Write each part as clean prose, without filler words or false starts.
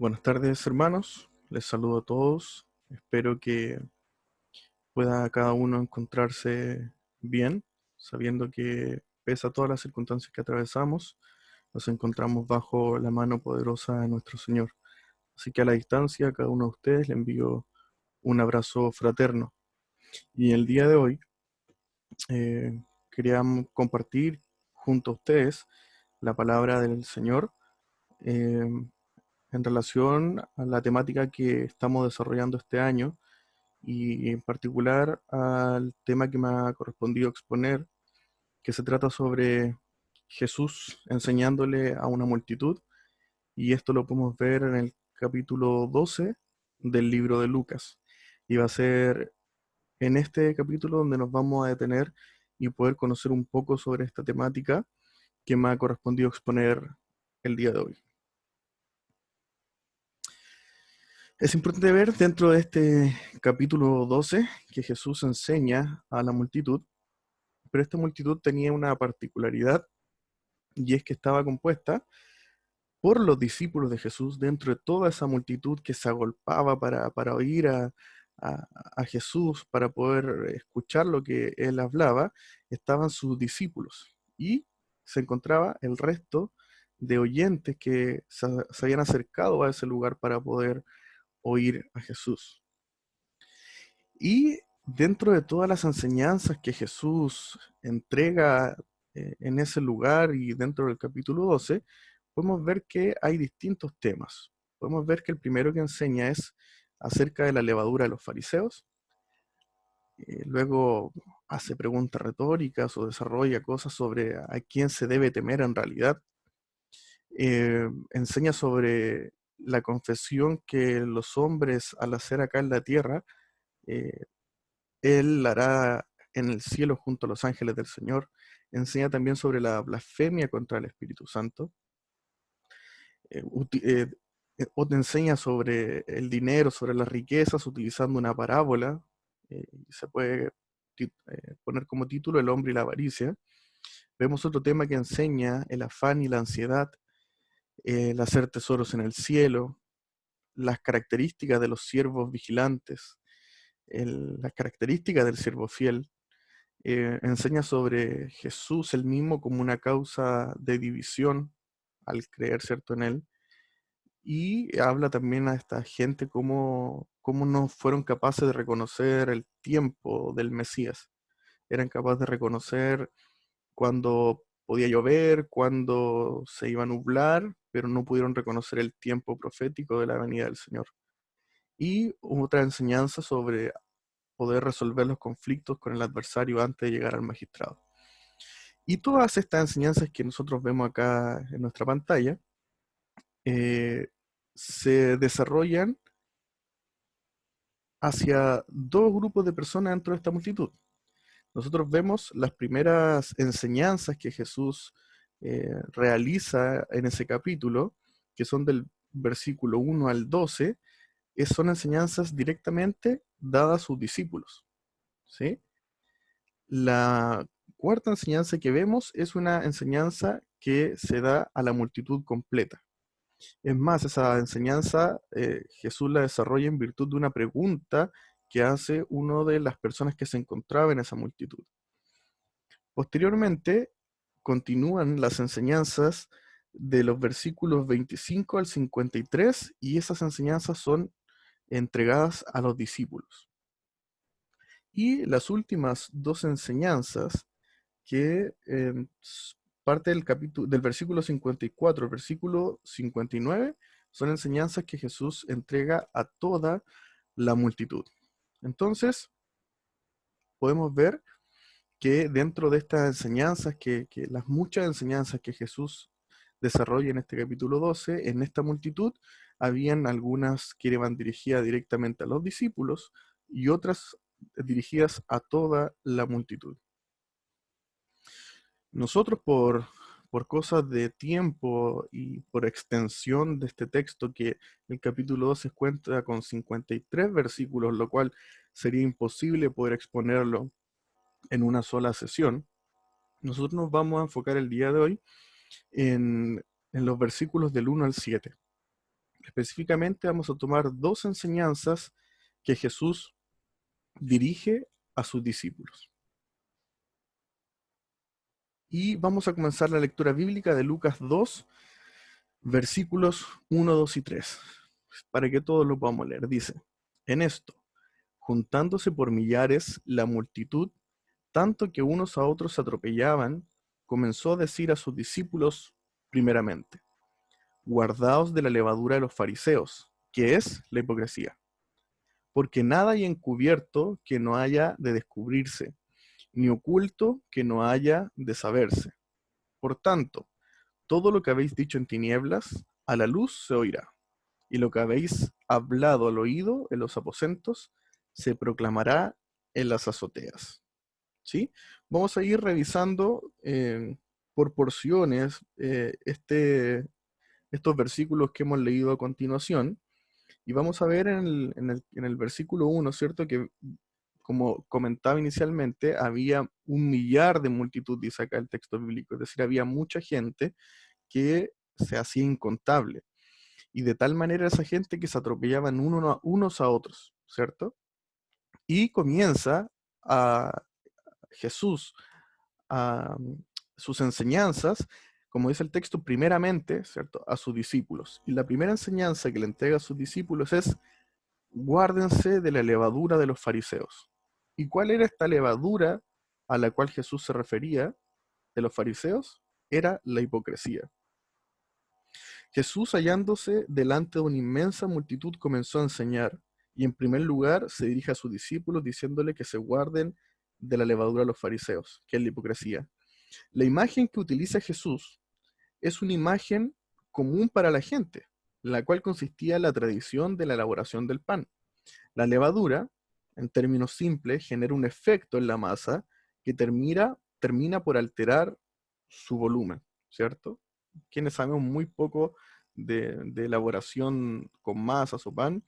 Buenas tardes, hermanos. Les saludo a todos. Espero que pueda cada uno encontrarse bien, sabiendo que pese a todas las circunstancias que atravesamos, nos encontramos bajo la mano poderosa de nuestro Señor. Así que a la distancia, a cada uno de ustedes le envío un abrazo fraterno. Y el día de hoy queríamos compartir junto a ustedes la palabra del Señor. eh, en relación a la temática que estamos desarrollando este año y en particular al tema que me ha correspondido exponer, que se trata sobre Jesús enseñándole a una multitud, y esto lo podemos ver en el capítulo 12 del libro de Lucas. Y va a ser en este capítulo donde nos vamos a detener y poder conocer un poco sobre esta temática que me ha correspondido exponer el día de hoy. Es importante ver dentro de este capítulo 12 que Jesús enseña a la multitud, pero esta multitud tenía una particularidad, y es que estaba compuesta por los discípulos de Jesús. Dentro de toda esa multitud que se agolpaba para oír a Jesús, para poder escuchar lo que él hablaba, estaban sus discípulos y se encontraba el resto de oyentes que se habían acercado a ese lugar para poder oír a Jesús. Y dentro de todas las enseñanzas que Jesús entrega en ese lugar y dentro del capítulo 12, podemos ver que hay distintos temas. Podemos ver que el primero que enseña es acerca de la levadura de los fariseos. Luego hace preguntas retóricas o desarrolla cosas sobre a quién se debe temer en realidad. Enseña sobre la confesión que los hombres al hacer acá en la tierra, eh, Él la hará en el cielo junto a los ángeles del Señor. Enseña también sobre la blasfemia contra el Espíritu Santo. O te enseña sobre el dinero, sobre las riquezas, utilizando una parábola. Se puede poner como título El hombre y la avaricia. Vemos otro tema que enseña el afán y la ansiedad, el hacer tesoros en el cielo, las características de los siervos vigilantes, las características del siervo fiel. Enseña sobre Jesús el mismo como una causa de división al creer, ¿cierto?, en él. Y habla también a esta gente cómo no fueron capaces de reconocer el tiempo del Mesías. Eran capaces de reconocer cuando podía llover, cuando se iba a nublar, pero no pudieron reconocer el tiempo profético de la venida del Señor. Y otra enseñanza sobre poder resolver los conflictos con el adversario antes de llegar al magistrado. Y todas estas enseñanzas que nosotros vemos acá en nuestra pantalla se desarrollan hacia dos grupos de personas dentro de esta multitud. Nosotros vemos las primeras enseñanzas que Jesús realiza en ese capítulo, que son del versículo 1 al 12, son enseñanzas directamente dadas a sus discípulos, ¿sí? La cuarta enseñanza que vemos es una enseñanza que se da a la multitud completa. Es más, esa enseñanza Jesús la desarrolla en virtud de una pregunta que hace una de las personas que se encontraba en esa multitud. Posteriormente, continúan las enseñanzas de los versículos 25 al 53, y esas enseñanzas son entregadas a los discípulos. Y las últimas dos enseñanzas que parte del capítulo, del versículo 54 al versículo 59, son enseñanzas que Jesús entrega a toda la multitud. Entonces, podemos ver que dentro de estas enseñanzas, que las muchas enseñanzas que Jesús desarrolla en este capítulo 12, en esta multitud, habían algunas que iban dirigidas directamente a los discípulos y otras dirigidas a toda la multitud. Nosotros por cosas de tiempo y por extensión de este texto, que el capítulo 12 cuenta con 53 versículos, lo cual sería imposible poder exponerlo en una sola sesión, nosotros nos vamos a enfocar el día de hoy en los versículos del 1 al 7. Específicamente vamos a tomar dos enseñanzas que Jesús dirige a sus discípulos. Y vamos a comenzar la lectura bíblica de Lucas 2, versículos 1, 2 y 3, para que todos lo podamos leer. Dice, en esto, juntándose por millares la multitud, tanto que unos a otros se atropellaban, comenzó a decir a sus discípulos primeramente, guardaos de la levadura de los fariseos, que es la hipocresía, porque nada hay encubierto que no haya de descubrirse, ni oculto que no haya de saberse. Por tanto, todo lo que habéis dicho en tinieblas, a la luz se oirá, y lo que habéis hablado al oído en los aposentos, se proclamará en las azoteas. ¿Sí? Vamos a ir revisando por porciones estos versículos que hemos leído a continuación, y vamos a ver en el versículo 1, ¿cierto? Que como comentaba inicialmente, había un millar de multitud, dice acá el texto bíblico, es decir, había mucha gente que se hacía incontable, y de tal manera esa gente que se atropellaban unos a otros, ¿cierto? Y comienza a Jesús a sus enseñanzas, como dice el texto, primeramente, ¿cierto?, a sus discípulos. Y la primera enseñanza que le entrega a sus discípulos es, guárdense de la levadura de los fariseos. ¿Y cuál era esta levadura a la cual Jesús se refería de los fariseos? Era la hipocresía. Jesús, hallándose delante de una inmensa multitud, comenzó a enseñar, y en primer lugar se dirige a sus discípulos diciéndole que se guarden de la levadura de los fariseos, que es la hipocresía. La imagen que utiliza Jesús es una imagen común para la gente, la cual consistía en la tradición de la elaboración del pan. La levadura, en términos simples, genera un efecto en la masa que termina por alterar su volumen, ¿cierto? Quienes sabemos muy poco de elaboración con masas o pan,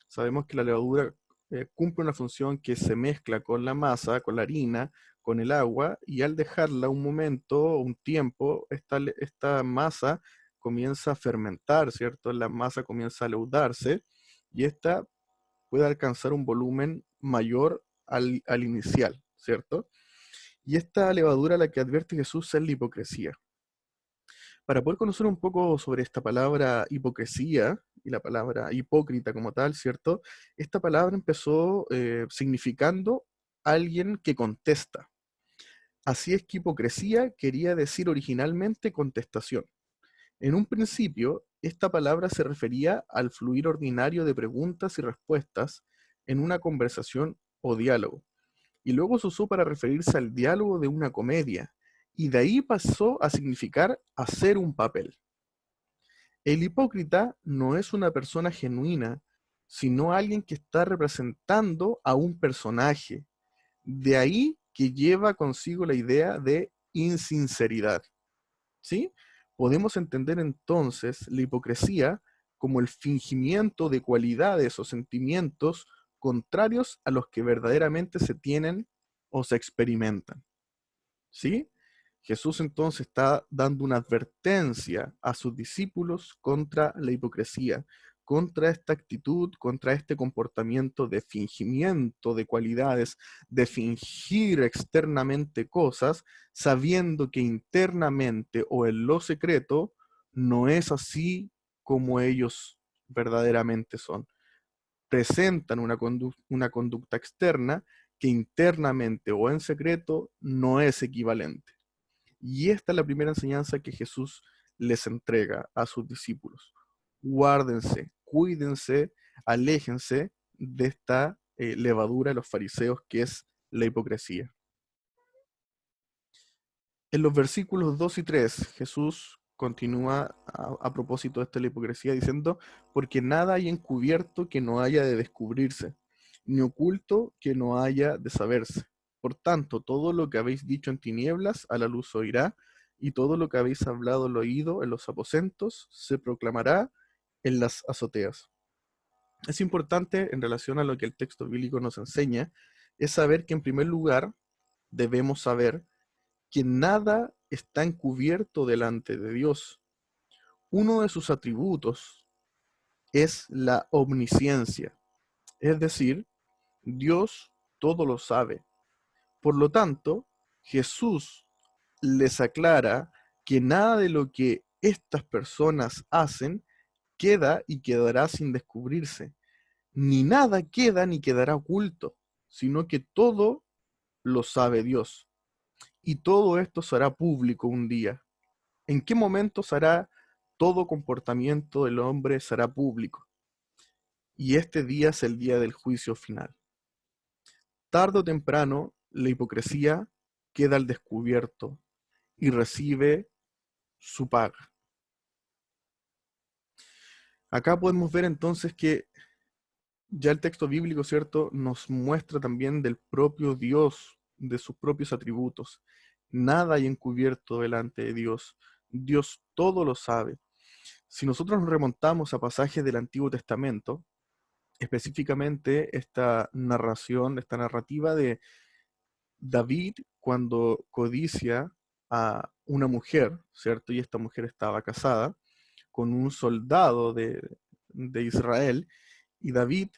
sabemos que la levadura cumple una función que se mezcla con la masa, con la harina, con el agua, y al dejarla un momento, un tiempo, esta masa comienza a fermentar, ¿cierto? La masa comienza a leudarse, y esta puede alcanzar un volumen mayor al inicial, ¿cierto? Y esta levadura, la que advierte Jesús, es la hipocresía. Para poder conocer un poco sobre esta palabra hipocresía y la palabra hipócrita como tal, ¿cierto? Esta palabra empezó significando alguien que contesta. Así es que hipocresía quería decir originalmente contestación. En un principio, esta palabra se refería al fluir ordinario de preguntas y respuestas en una conversación o diálogo, y luego se usó para referirse al diálogo de una comedia, y de ahí pasó a significar hacer un papel. El hipócrita no es una persona genuina, sino alguien que está representando a un personaje. De ahí que lleva consigo la idea de insinceridad. ¿Sí? Podemos entender entonces la hipocresía como el fingimiento de cualidades o sentimientos contrarios a los que verdaderamente se tienen o se experimentan. ¿Sí? Jesús entonces está dando una advertencia a sus discípulos contra la hipocresía, contra esta actitud, contra este comportamiento de fingimiento de cualidades, de fingir externamente cosas, sabiendo que internamente o en lo secreto no es así como ellos verdaderamente son. Presentan una conducta externa que internamente o en secreto no es equivalente. Y esta es la primera enseñanza que Jesús les entrega a sus discípulos. Guárdense, cuídense, aléjense de esta levadura de los fariseos, que es la hipocresía. En los versículos 2 y 3, Jesús continúa a propósito de esta la hipocresía diciendo, porque nada hay encubierto que no haya de descubrirse, ni oculto que no haya de saberse. Por tanto, todo lo que habéis dicho en tinieblas, a la luz oirá, y todo lo que habéis hablado al oído en los aposentos, se proclamará en las azoteas. Es importante en relación a lo que el texto bíblico nos enseña, es saber que en primer lugar debemos saber que nada está encubierto delante de Dios. Uno de sus atributos es la omnisciencia, es decir, Dios todo lo sabe. Por lo tanto, Jesús les aclara que nada de lo que estas personas hacen queda y quedará sin descubrirse. Ni nada queda ni quedará oculto, sino que todo lo sabe Dios. Y todo esto será público un día. ¿En qué momento será todo comportamiento del hombre será público? Y este día es el día del juicio final. Tarde o temprano, la hipocresía queda al descubierto y recibe su paga. Acá podemos ver entonces que ya el texto bíblico, ¿cierto?, nos muestra también del propio Dios, de sus propios atributos. Nada hay encubierto delante de Dios. Dios todo lo sabe. Si nosotros nos remontamos a pasajes del Antiguo Testamento, específicamente esta narración, esta narrativa de David cuando codicia a una mujer, ¿cierto? Y esta mujer estaba casada con un soldado de Israel, y David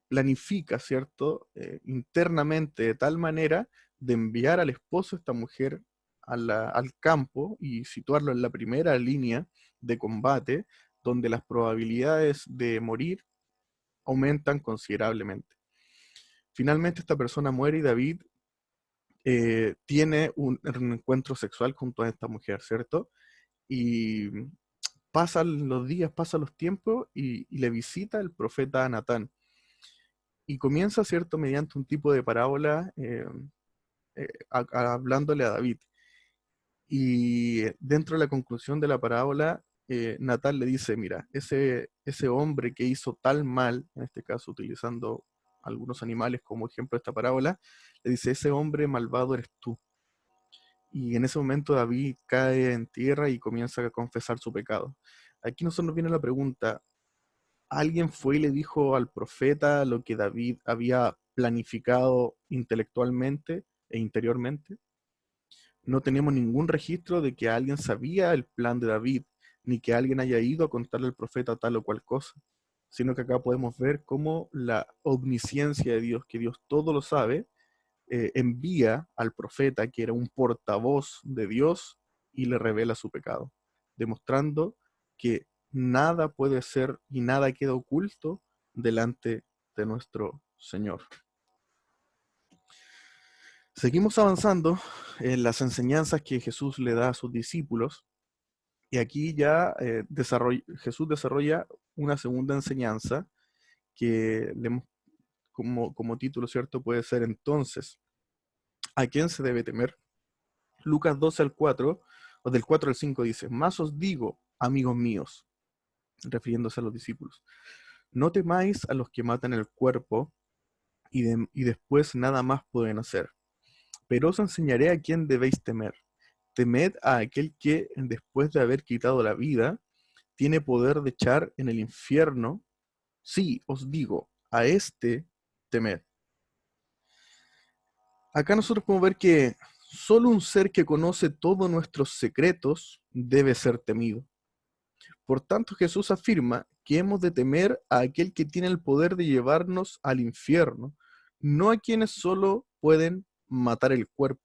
planifica, ¿cierto? Internamente de tal manera de enviar al esposo de esta mujer al campo y situarlo en la primera línea de combate, donde las probabilidades de morir aumentan considerablemente. Finalmente esta persona muere y David tiene un encuentro sexual junto a esta mujer, ¿cierto? Y pasan los días, pasan los tiempos y le visita el profeta Natán. Y comienza, ¿cierto?, mediante un tipo de parábola hablándole a David. Y dentro de la conclusión de la parábola, Natán le dice, mira, ese hombre que hizo tal mal, en este caso utilizando algunos animales como ejemplo de esta parábola, le dice, ese hombre malvado eres tú. Y en ese momento David cae en tierra y comienza a confesar su pecado. Aquí nos viene la pregunta, ¿alguien fue y le dijo al profeta lo que David había planificado intelectualmente e interiormente? No tenemos ningún registro de que alguien sabía el plan de David, ni que alguien haya ido a contarle al profeta tal o cual cosa, sino que acá podemos ver cómo la omnisciencia de Dios, que Dios todo lo sabe, envía al profeta, que era un portavoz de Dios, y le revela su pecado, demostrando que nada puede ser y nada queda oculto delante de nuestro Señor. Seguimos avanzando en las enseñanzas que Jesús le da a sus discípulos, y aquí ya Jesús desarrolla una segunda enseñanza que como título, ¿cierto?, puede ser entonces, ¿a quién se debe temer? Lucas 12 al 4, o del 4 al 5 dice, más os digo, amigos míos, refiriéndose a los discípulos, no temáis a los que matan el cuerpo y después nada más pueden hacer, pero os enseñaré a quién debéis temer. Temed a aquel que, después de haber quitado la vida, tiene poder de echar en el infierno. Sí, os digo, a este temed. Acá nosotros podemos ver que solo un ser que conoce todos nuestros secretos debe ser temido. Por tanto, Jesús afirma que hemos de temer a aquel que tiene el poder de llevarnos al infierno, no a quienes solo pueden matar el cuerpo.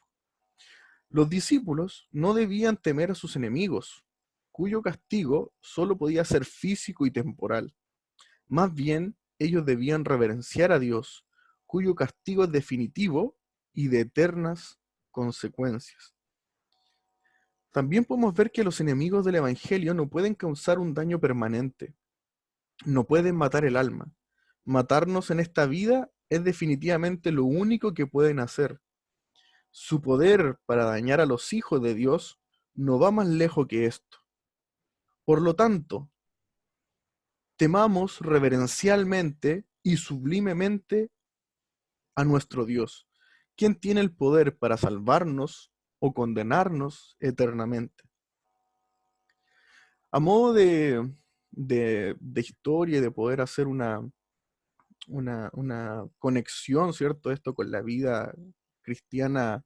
Los discípulos no debían temer a sus enemigos, cuyo castigo solo podía ser físico y temporal. Más bien, ellos debían reverenciar a Dios, cuyo castigo es definitivo y de eternas consecuencias. También podemos ver que los enemigos del Evangelio no pueden causar un daño permanente, no pueden matar el alma. Matarnos en esta vida es definitivamente lo único que pueden hacer. Su poder para dañar a los hijos de Dios no va más lejos que esto. Por lo tanto, temamos reverencialmente y sublimemente a nuestro Dios, quien tiene el poder para salvarnos o condenarnos eternamente. A modo de historia y de poder hacer una conexión, ¿cierto? Esto con la vida cristiana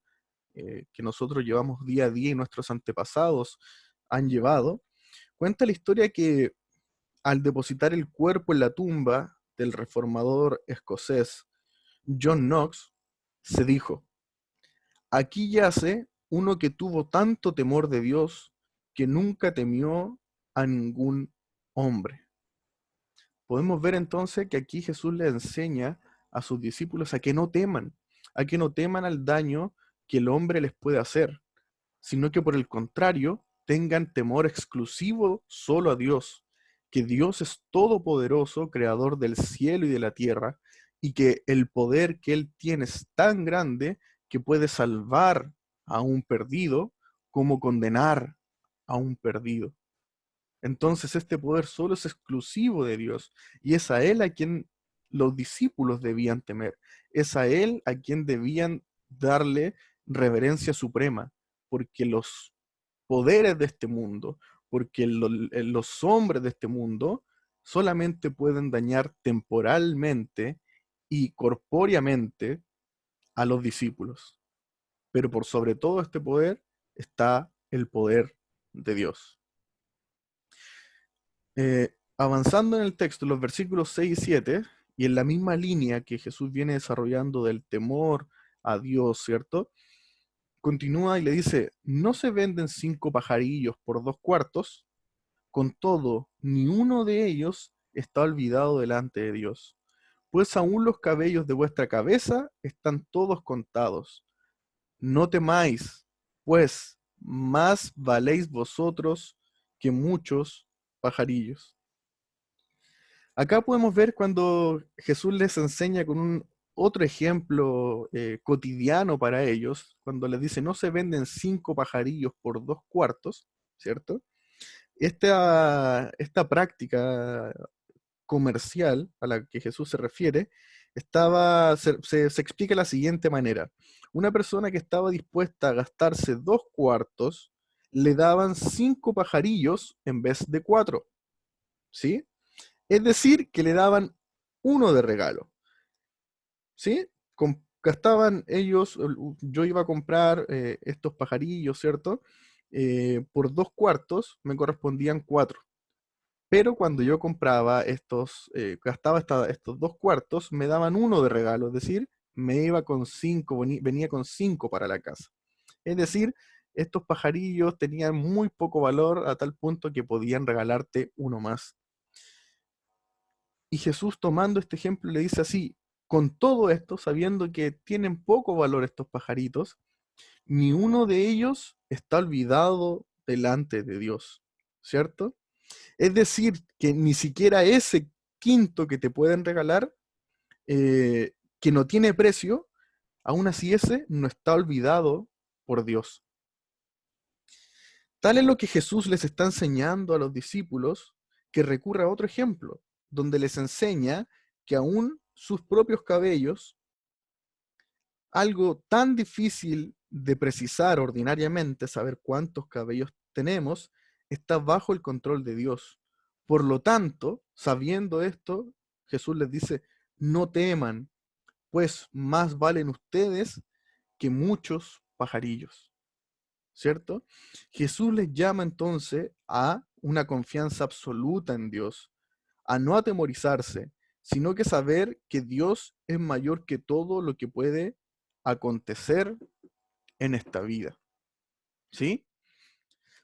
que nosotros llevamos día a día y nuestros antepasados han llevado, cuenta la historia que al depositar el cuerpo en la tumba del reformador escocés John Knox, se dijo: aquí yace uno que tuvo tanto temor de Dios que nunca temió a ningún hombre. Podemos ver entonces que aquí Jesús le enseña a sus discípulos a que no teman al daño que el hombre les puede hacer, sino que por el contrario tengan temor exclusivo solo a Dios, que Dios es todopoderoso, creador del cielo y de la tierra, y que el poder que Él tiene es tan grande que puede salvar a un perdido como condenar a un perdido. Entonces este poder solo es exclusivo de Dios y es a Él a quien los discípulos debían temer, es a Él a quien debían darle reverencia suprema, porque los poderes de este mundo, porque los hombres de este mundo solamente pueden dañar temporalmente y corpóreamente a los discípulos, pero por sobre todo este poder está el poder de Dios. Avanzando en el texto, los versículos 6 y 7, y en la misma línea que Jesús viene desarrollando del temor a Dios, ¿cierto? Continúa y le dice: no se venden 5 pajarillos por 2 cuartos, con todo, ni uno de ellos está olvidado delante de Dios. Pues aún los cabellos de vuestra cabeza están todos contados. No temáis, pues más valéis vosotros que muchos pajarillos. Acá podemos ver cuando Jesús les enseña con un otro ejemplo cotidiano para ellos, cuando les dice: no se venden 5 pajarillos por 2 cuartos, ¿cierto? Esta práctica comercial a la que Jesús se refiere se explica de la siguiente manera. Una persona que estaba dispuesta a gastarse 2 cuartos, le daban 5 pajarillos en vez de 4, ¿sí? Es decir, que le daban uno de regalo, ¿sí? Gastaban ellos, yo iba a comprar estos pajarillos, ¿cierto? Por 2 cuartos me correspondían 4. Pero cuando yo compraba gastaba estos 2 cuartos, me daban uno de regalo, es decir, me iba con 5, venía con 5 para la casa. Es decir, estos pajarillos tenían muy poco valor a tal punto que podían regalarte uno más. Y Jesús, tomando este ejemplo, le dice así: con todo esto, sabiendo que tienen poco valor estos pajaritos, ni uno de ellos está olvidado delante de Dios, ¿cierto? Es decir, que ni siquiera ese quinto que te pueden regalar, que no tiene precio, aún así ese no está olvidado por Dios. Tal es lo que Jesús les está enseñando a los discípulos, que recurre a otro ejemplo, donde les enseña que aún sus propios cabellos, algo tan difícil de precisar ordinariamente, saber cuántos cabellos tenemos, está bajo el control de Dios. Por lo tanto, sabiendo esto, Jesús les dice: no teman, pues más valen ustedes que muchos pajarillos. ¿Cierto? Jesús les llama entonces a una confianza absoluta en Dios, a no atemorizarse, sino que saber que Dios es mayor que todo lo que puede acontecer en esta vida. ¿Sí?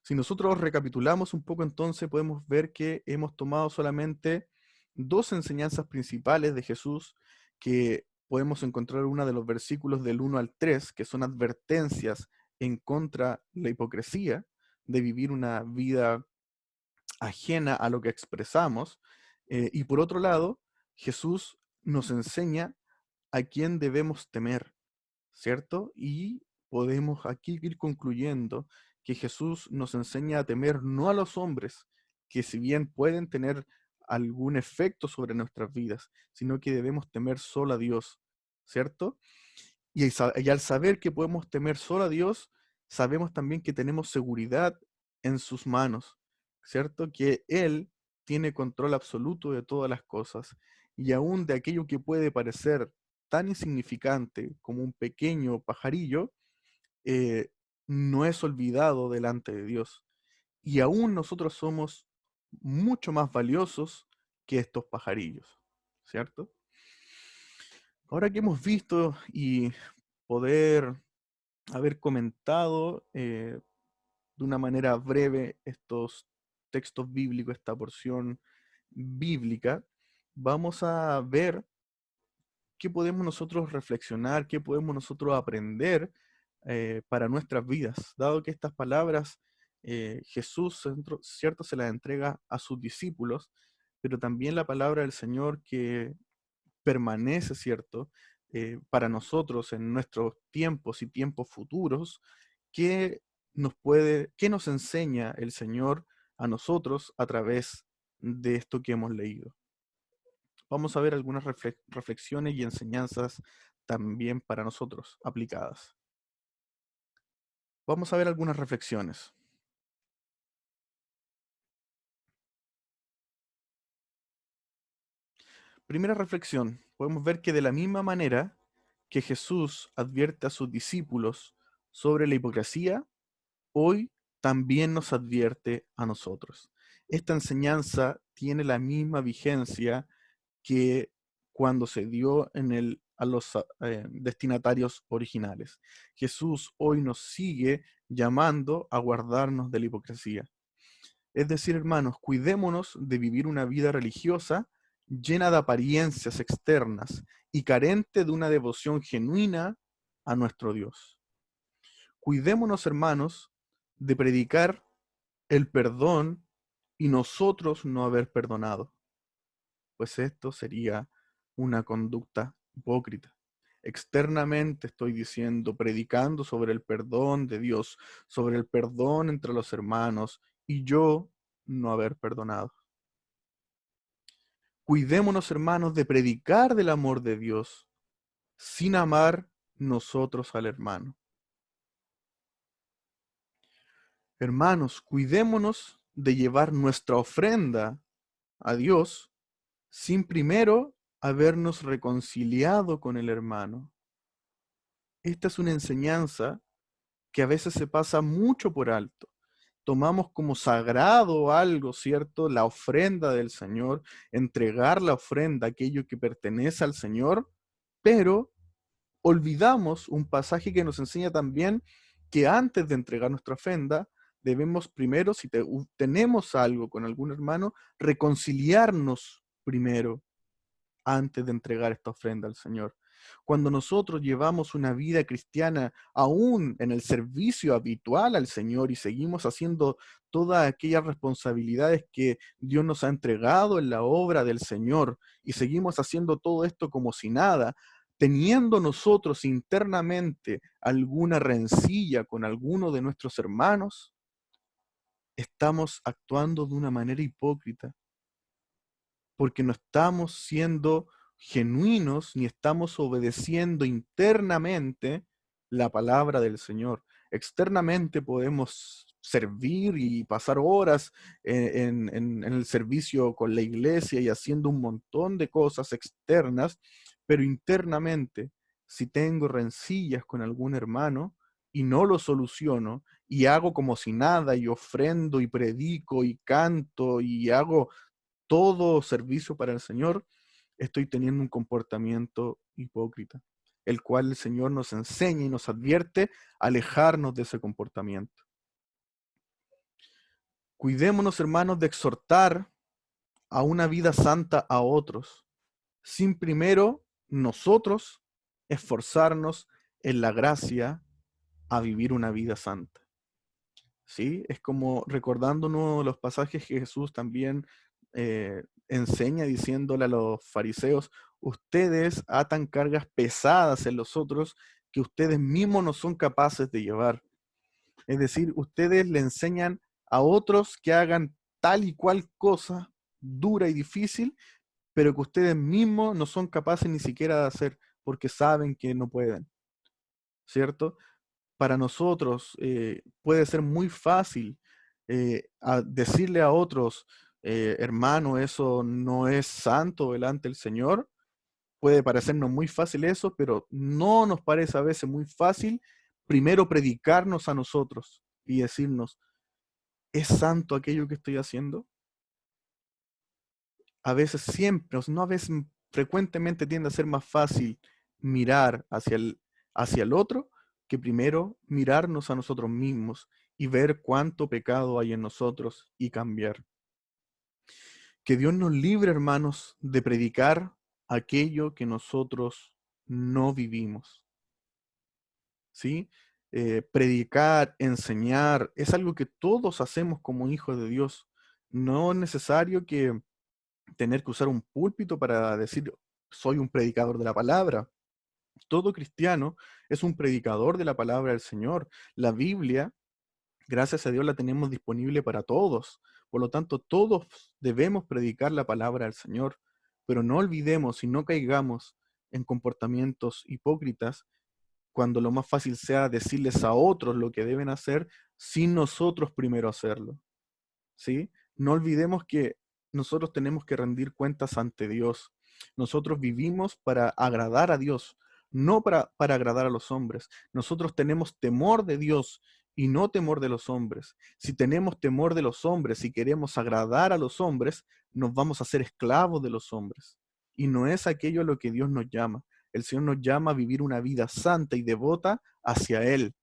Si nosotros recapitulamos un poco, entonces podemos ver que hemos tomado solamente 2 enseñanzas principales de Jesús, que podemos encontrar una de los versículos del 1 al 3, que son advertencias en contra de la hipocresía, de vivir una vida ajena a lo que expresamos. Y por otro lado, Jesús nos enseña a quién debemos temer, ¿cierto? Y podemos aquí ir concluyendo que Jesús nos enseña a temer no a los hombres, que si bien pueden tener algún efecto sobre nuestras vidas, sino que debemos temer solo a Dios, ¿cierto? Y al saber que podemos temer solo a Dios, sabemos también que tenemos seguridad en sus manos, ¿cierto? Que Él tiene control absoluto de todas las cosas, y aún de aquello que puede parecer tan insignificante como un pequeño pajarillo, eh, no es olvidado delante de Dios. Y aún nosotros somos mucho más valiosos que estos pajarillos, ¿cierto? Ahora que hemos visto y poder haber comentado de una manera breve estos textos bíblicos, esta porción bíblica, vamos a ver qué podemos nosotros reflexionar, qué podemos nosotros aprender para nuestras vidas, dado que estas palabras Jesús, cierto, se las entrega a sus discípulos, pero también la palabra del Señor que permanece, cierto, para nosotros en nuestros tiempos y tiempos futuros, qué nos enseña el Señor a nosotros a través de esto que hemos leído. Vamos a ver algunas reflexiones y enseñanzas también para nosotros aplicadas. Vamos a ver algunas reflexiones. Primera reflexión, podemos ver que de la misma manera que Jesús advierte a sus discípulos sobre la hipocresía, hoy también nos advierte a nosotros. Esta enseñanza tiene la misma vigencia que cuando se dio a los destinatarios originales. Jesús hoy nos sigue llamando a guardarnos de la hipocresía. Es decir, hermanos, cuidémonos de vivir una vida religiosa llena de apariencias externas y carente de una devoción genuina a nuestro Dios. Cuidémonos, hermanos, de predicar el perdón y nosotros no haber perdonado, pues esto sería una conducta hipócrita. Externamente estoy diciendo, predicando sobre el perdón de Dios, sobre el perdón entre los hermanos, y yo no haber perdonado. Cuidémonos, hermanos, de predicar del amor de Dios sin amar nosotros al hermano. Hermanos, cuidémonos de llevar nuestra ofrenda a Dios sin primero habernos reconciliado con el hermano. Esta es una enseñanza que a veces se pasa mucho por alto. Tomamos como sagrado algo, ¿cierto? La ofrenda del Señor, entregar la ofrenda, aquello que pertenece al Señor, pero olvidamos un pasaje que nos enseña también que antes de entregar nuestra ofrenda, debemos primero, si tenemos algo con algún hermano, reconciliarnos primero antes de entregar esta ofrenda al Señor. Cuando nosotros llevamos una vida cristiana aún en el servicio habitual al Señor y seguimos haciendo todas aquellas responsabilidades que Dios nos ha entregado en la obra del Señor y seguimos haciendo todo esto como si nada, teniendo nosotros internamente alguna rencilla con alguno de nuestros hermanos, estamos actuando de una manera hipócrita porque no estamos siendo genuinos ni estamos obedeciendo internamente la palabra del Señor. Externamente podemos servir y pasar horas en el servicio con la iglesia y haciendo un montón de cosas externas, pero internamente, si tengo rencillas con algún hermano y no lo soluciono y hago como si nada y ofrendo y predico y canto y hago todo servicio para el Señor, estoy teniendo un comportamiento hipócrita, el cual el Señor nos enseña y nos advierte a alejarnos de ese comportamiento. Cuidémonos, hermanos, de exhortar a una vida santa a otros, sin primero nosotros esforzarnos en la gracia a vivir una vida santa. ¿Sí? Es como recordándonos los pasajes que Jesús también enseña diciéndole a los fariseos, ustedes atan cargas pesadas en los otros que ustedes mismos no son capaces de llevar. Es decir, ustedes le enseñan a otros que hagan tal y cual cosa dura y difícil, pero que ustedes mismos no son capaces ni siquiera de hacer porque saben que no pueden, ¿cierto? Para nosotros puede ser muy fácil decirle a otros, hermano, eso no es santo delante del Señor. Puede parecernos muy fácil eso, pero no nos parece a veces muy fácil primero predicarnos a nosotros y decirnos, ¿es santo aquello que estoy haciendo? a veces siempre, o sea, no a veces, frecuentemente tiende a ser más fácil mirar hacia el otro que primero mirarnos a nosotros mismos y ver cuánto pecado hay en nosotros y cambiar. Que Dios nos libre, hermanos, de predicar aquello que nosotros no vivimos, ¿sí? Predicar, enseñar, es algo que todos hacemos como hijos de Dios. No es necesario que tener que usar un púlpito para decir soy un predicador de la palabra. Todo cristiano es un predicador de la palabra del Señor. La Biblia, gracias a Dios, la tenemos disponible para todos. Por lo tanto, todos debemos predicar la palabra del Señor. Pero no olvidemos y no caigamos en comportamientos hipócritas cuando lo más fácil sea decirles a otros lo que deben hacer sin nosotros primero hacerlo. ¿Sí? No olvidemos que nosotros tenemos que rendir cuentas ante Dios. Nosotros vivimos para agradar a Dios, no para agradar a los hombres. Nosotros tenemos temor de Dios y no temor de los hombres. Si tenemos temor de los hombres y queremos agradar a los hombres, nos vamos a hacer esclavos de los hombres. Y no es aquello a lo que Dios nos llama. El Señor nos llama a vivir una vida santa y devota hacia Él,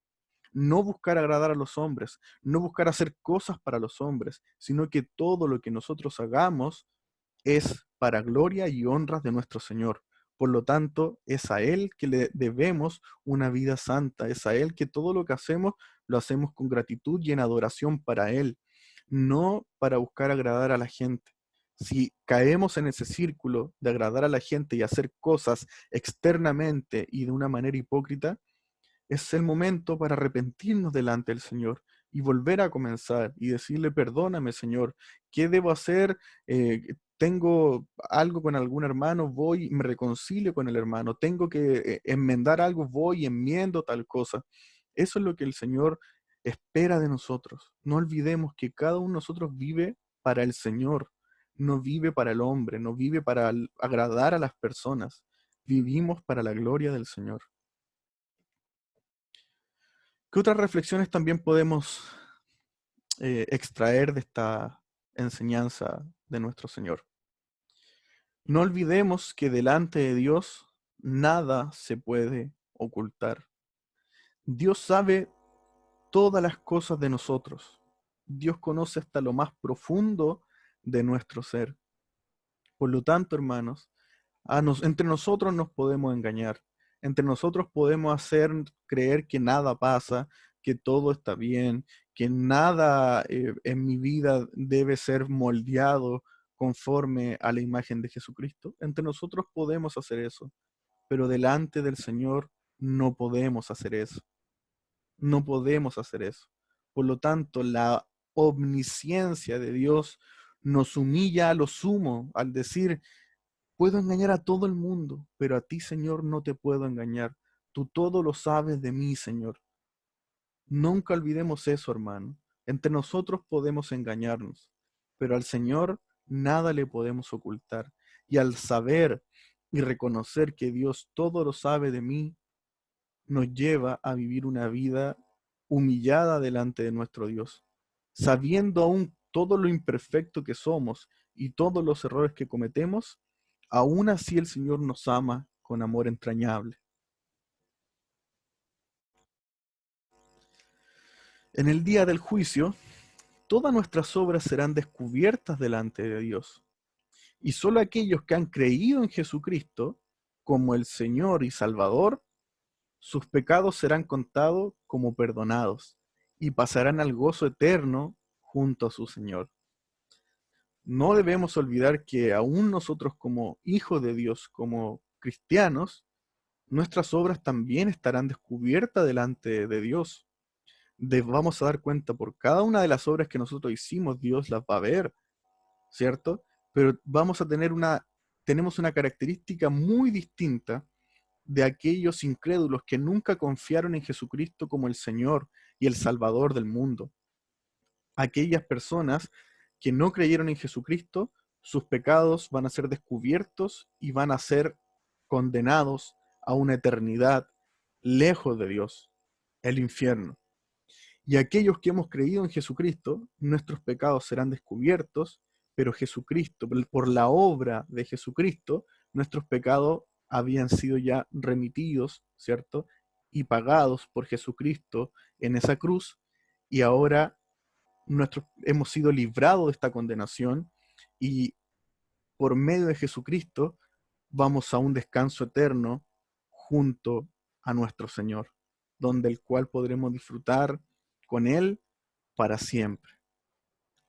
no buscar agradar a los hombres, no buscar hacer cosas para los hombres, sino que todo lo que nosotros hagamos es para gloria y honra de nuestro Señor. Por lo tanto, es a Él que le debemos una vida santa, es a Él que todo lo que hacemos lo hacemos con gratitud y en adoración para Él, no para buscar agradar a la gente. Si caemos en ese círculo de agradar a la gente y hacer cosas externamente y de una manera hipócrita, es el momento para arrepentirnos delante del Señor y volver a comenzar y decirle, perdóname, Señor, ¿qué debo hacer? Tengo algo con algún hermano, voy y me reconcilio con el hermano. Tengo que enmendar algo, voy y enmiendo tal cosa. Eso es lo que el Señor espera de nosotros. No olvidemos que cada uno de nosotros vive para el Señor, no vive para el hombre, no vive para agradar a las personas. Vivimos para la gloria del Señor. ¿Qué otras reflexiones también podemos extraer de esta enseñanza de nuestro Señor? No olvidemos que delante de Dios nada se puede ocultar. Dios sabe todas las cosas de nosotros. Dios conoce hasta lo más profundo de nuestro ser. Por lo tanto, hermanos, entre nosotros nos podemos engañar, entre nosotros podemos hacer creer que nada pasa, que todo está bien, que nada en mi vida debe ser moldeado conforme a la imagen de Jesucristo. Entre nosotros podemos hacer eso, pero delante del Señor no podemos hacer eso. No podemos hacer eso. Por lo tanto, la omnisciencia de Dios nos humilla a lo sumo al decir, puedo engañar a todo el mundo, pero a ti, Señor, no te puedo engañar. Tú todo lo sabes de mí, Señor. Nunca olvidemos eso, hermano. Entre nosotros podemos engañarnos, pero al Señor nada le podemos ocultar. Y al saber y reconocer que Dios todo lo sabe de mí, nos lleva a vivir una vida humillada delante de nuestro Dios, sabiendo aún todo lo imperfecto que somos y todos los errores que cometemos, aún así el Señor nos ama con amor entrañable. En el día del juicio, todas nuestras obras serán descubiertas delante de Dios, y solo aquellos que han creído en Jesucristo como el Señor y Salvador, sus pecados serán contados como perdonados y pasarán al gozo eterno junto a su Señor. No debemos olvidar que aún nosotros como hijos de Dios, como cristianos, nuestras obras también estarán descubiertas delante de Dios. Vamos a dar cuenta por cada una de las obras que nosotros hicimos, Dios las va a ver, ¿cierto? Pero tenemos una característica muy distinta de aquellos incrédulos que nunca confiaron en Jesucristo como el Señor y el Salvador del mundo. Aquellas personas que no creyeron en Jesucristo, sus pecados van a ser descubiertos y van a ser condenados a una eternidad lejos de Dios, el infierno. Y aquellos que hemos creído en Jesucristo, nuestros pecados serán descubiertos, pero Jesucristo, por la obra de Jesucristo, nuestros pecados habían sido ya remitidos, ¿cierto? Y pagados por Jesucristo en esa cruz, y ahora hemos sido librados de esta condenación, y por medio de Jesucristo vamos a un descanso eterno junto a nuestro Señor, donde el cual podremos disfrutar con Él para siempre.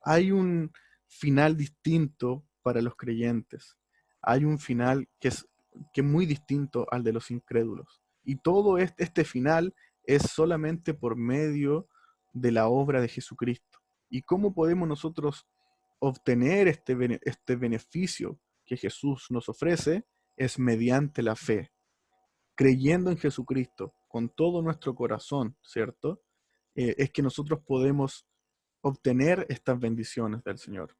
Hay un final distinto para los creyentes. Hay un final que es muy distinto al de los incrédulos. Y todo este final es solamente por medio de la obra de Jesucristo. ¿Y cómo podemos nosotros obtener este beneficio que Jesús nos ofrece? Es mediante la fe, creyendo en Jesucristo con todo nuestro corazón, ¿cierto? Es que nosotros podemos obtener estas bendiciones del Señor.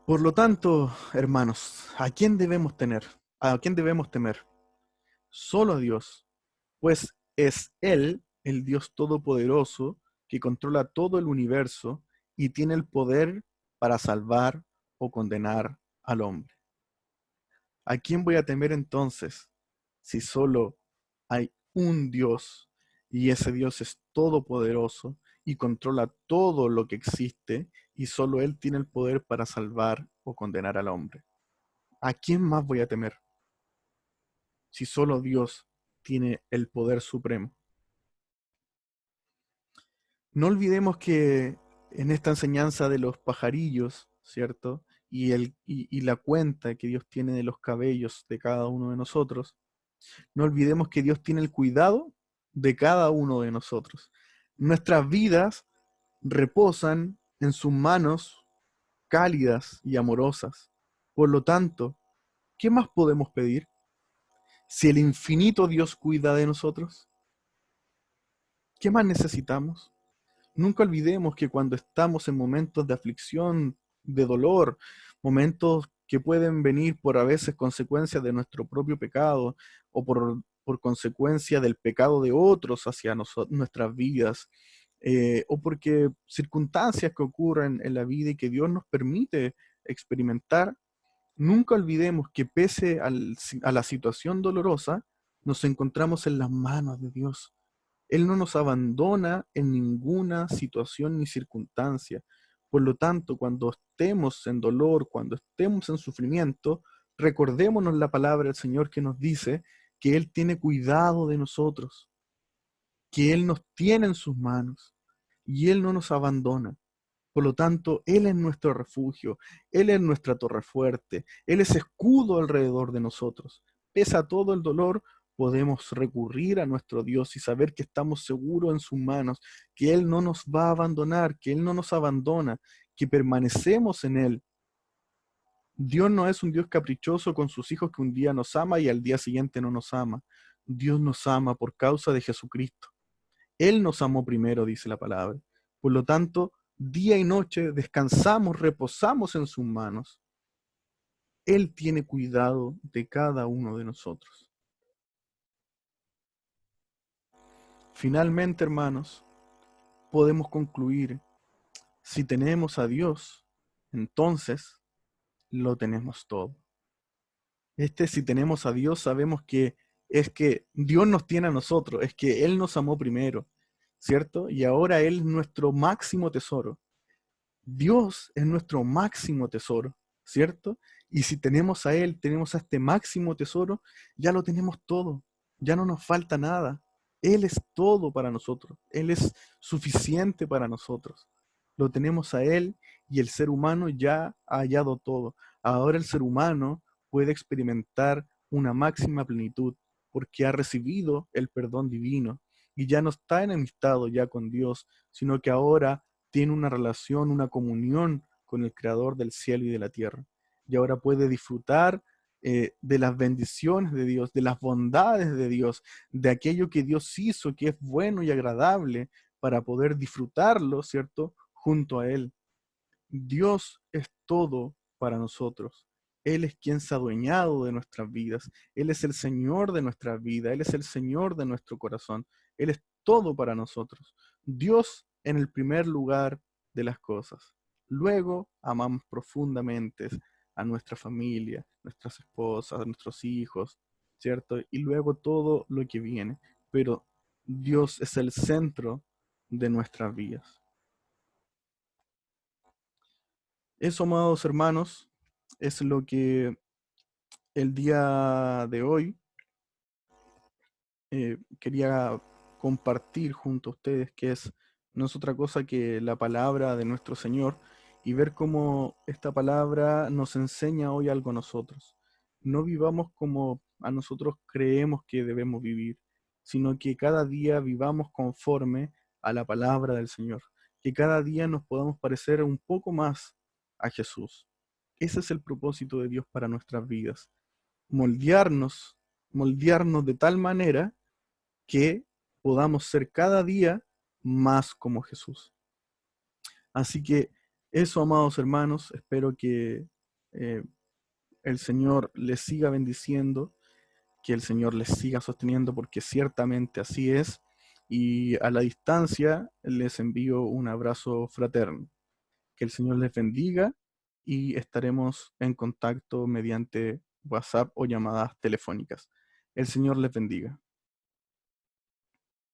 Por lo tanto, hermanos, ¿a quién debemos tener? ¿A quién debemos temer? Solo a Dios, pues es Él, el Dios Todopoderoso, que controla todo el universo y tiene el poder para salvar o condenar al hombre. ¿A quién voy a temer entonces si solo hay un Dios y ese Dios es todopoderoso y controla todo lo que existe y solo Él tiene el poder para salvar o condenar al hombre? ¿A quién más voy a temer si solo Dios tiene el poder supremo? No olvidemos que en esta enseñanza de los pajarillos, ¿cierto? Y la cuenta que Dios tiene de los cabellos de cada uno de nosotros, no olvidemos que Dios tiene el cuidado de cada uno de nosotros. Nuestras vidas reposan en sus manos cálidas y amorosas. Por lo tanto, ¿qué más podemos pedir? Si el infinito Dios cuida de nosotros, ¿qué más necesitamos? Nunca olvidemos que cuando estamos en momentos de aflicción, de dolor, momentos que pueden venir por a veces consecuencias de nuestro propio pecado o por consecuencia del pecado de otros hacia nuestras vidas, o porque circunstancias que ocurren en la vida y que Dios nos permite experimentar, nunca olvidemos que pese a la situación dolorosa, nos encontramos en las manos de Dios. Él no nos abandona en ninguna situación ni circunstancia. Por lo tanto, cuando estemos en dolor, cuando estemos en sufrimiento, recordémonos la palabra del Señor que nos dice que Él tiene cuidado de nosotros, que Él nos tiene en sus manos y Él no nos abandona. Por lo tanto, Él es nuestro refugio, Él es nuestra torre fuerte, Él es escudo alrededor de nosotros. Pese a todo el dolor, podemos recurrir a nuestro Dios y saber que estamos seguros en sus manos, que Él no nos va a abandonar, que Él no nos abandona, que permanecemos en Él. Dios no es un Dios caprichoso con sus hijos que un día nos ama y al día siguiente no nos ama. Dios nos ama por causa de Jesucristo. Él nos amó primero, dice la palabra. Por lo tanto, día y noche descansamos, reposamos en sus manos. Él tiene cuidado de cada uno de nosotros. Finalmente, hermanos, podemos concluir, si tenemos a Dios, entonces lo tenemos todo. Si tenemos a Dios, sabemos que es que Dios nos tiene a nosotros, es que Él nos amó primero, ¿cierto? Y ahora Él es nuestro máximo tesoro. Dios es nuestro máximo tesoro, ¿cierto? Y si tenemos a Él, tenemos a este máximo tesoro, ya lo tenemos todo, ya no nos falta nada. Él es todo para nosotros, Él es suficiente para nosotros. Lo tenemos a Él y el ser humano ya ha hallado todo. Ahora el ser humano puede experimentar una máxima plenitud porque ha recibido el perdón divino y ya no está enemistado ya con Dios, sino que ahora tiene una relación, una comunión con el Creador del cielo y de la tierra. Y ahora puede disfrutar de las bendiciones de Dios, de las bondades de Dios, de aquello que Dios hizo, que es bueno y agradable, para poder disfrutarlo, ¿cierto? Junto a Él. Dios es todo para nosotros. Él es quien se ha adueñado de nuestras vidas. Él es el Señor de nuestra vida. Él es el Señor de nuestro corazón. Él es todo para nosotros. Dios en el primer lugar, de las cosas. Luego amamos profundamente a nuestra familia, nuestras esposas, nuestros hijos, ¿cierto? Y luego todo lo que viene. Pero Dios es el centro de nuestras vidas. Eso, amados hermanos, es lo que el día de hoy quería compartir junto a ustedes, que no es otra cosa que la palabra de nuestro Señor y ver cómo esta palabra nos enseña hoy algo a nosotros. No vivamos como a nosotros creemos que debemos vivir, sino que cada día vivamos conforme a la palabra del Señor, que cada día nos podamos parecer un poco más a Jesús. Ese es el propósito de Dios para nuestras vidas, moldearnos, moldearnos de tal manera que podamos ser cada día más como Jesús. Así que eso, amados hermanos, espero que eh, el Señor les siga bendiciendo, que el Señor les siga sosteniendo, porque ciertamente así es. Y a la distancia les envío un abrazo fraterno. Que el Señor les bendiga y estaremos en contacto mediante WhatsApp o llamadas telefónicas. El Señor les bendiga.